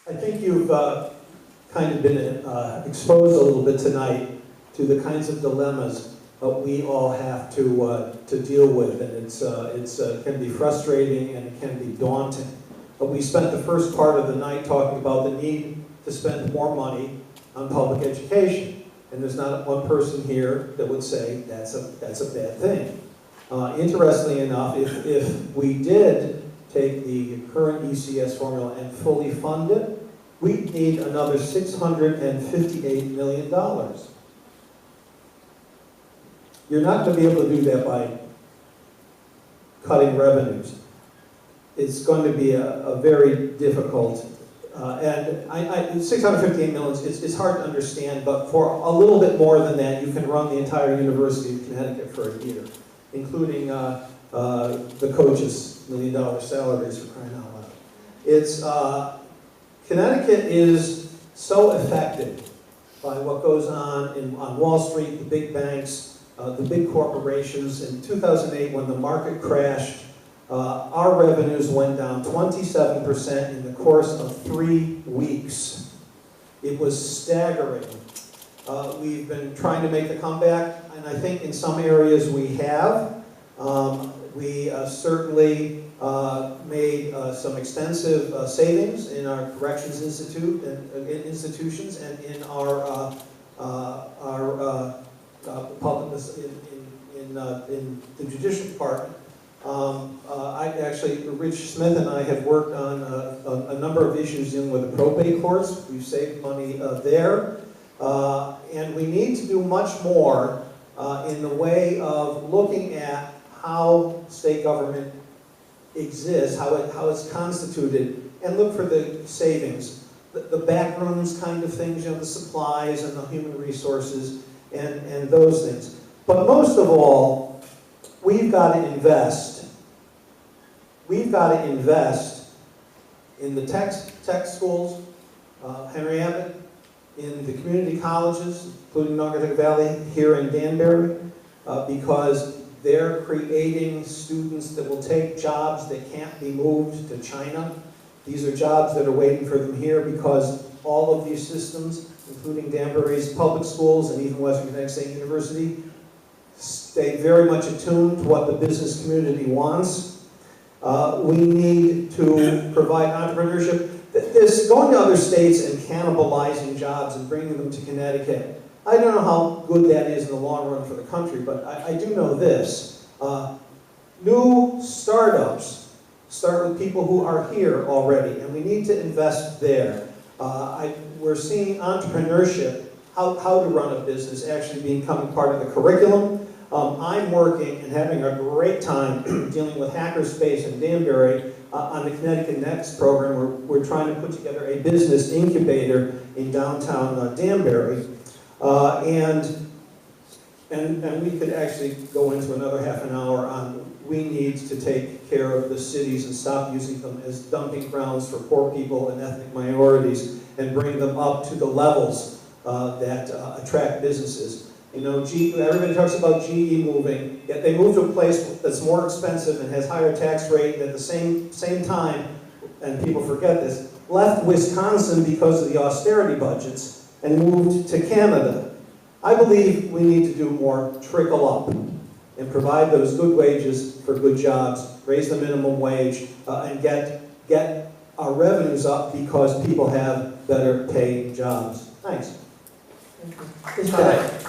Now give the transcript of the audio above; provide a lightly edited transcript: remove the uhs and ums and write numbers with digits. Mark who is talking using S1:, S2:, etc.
S1: I think you've kind of been exposed a little bit tonight to the kinds of dilemmas we all have to deal with, and it can be frustrating and it can be daunting. But we spent the first part of the night talking about the need to spend more money on public education, and there's not one person here that would say that's a bad thing. Interestingly enough, if we did take the current ECS formula and fully fund it, we'd need another $658 million. You're not going to be able to do that by cutting revenues. It's going to be a very difficult, and 658 million, it's hard to understand, but for a little bit more than that, you can run the entire University of Connecticut for a year, including the coaches' $1 million salaries for crying out loud. It's, Connecticut is so affected by what goes on Wall Street, the big banks, the big corporations. In 2008, when the market crashed, our revenues went down 27% in the course of 3 weeks. It was staggering. We've been trying to make the comeback, and I think in some areas we have. We certainly made some extensive savings in our corrections institutions and in our public in the judicial department. Rich Smith and I have worked on a number of issues dealing with the probate courts. We've saved money there. And we need to do much more in the way of looking at how state government exists, how it's constituted, and look for the savings. The back rooms kind of things, you know, the supplies and the human resources and those things. But most of all, we've got to invest. We've got to invest in the tech schools, Henry Abbott, in the community colleges, including Naugatuck Valley here in Danbury, because they're creating students that will take jobs that can't be moved to China. These are jobs that are waiting for them here because all of these systems, including Danbury's public schools and even Western Connecticut State University, stay very much attuned to what the business community wants. We need to provide entrepreneurship. This going to other states and cannibalizing jobs and bringing them to Connecticut, I don't know how good that is in the long run for the country, but I do know this. New startups start with people who are here already, and we need to invest there. We're seeing entrepreneurship, how to run a business, actually becoming part of the curriculum. I'm working and having a great time dealing with hackerspace in Danbury on the Connecticut Next program. We're trying to put together a business incubator in downtown Danbury. And we could actually go into another half an hour on we need to take care of the cities and stop using them as dumping grounds for poor people and ethnic minorities and bring them up to the levels that attract businesses. You know, everybody talks about GE moving, yet they move to a place that's more expensive and has higher tax rate, and at the same time, and people forget this, left Wisconsin because of the austerity budgets and moved to Canada. I believe we need to do more trickle up and provide those good wages for good jobs, raise the minimum wage, and get our revenues up because people have better paid jobs. Thanks.
S2: Thank you.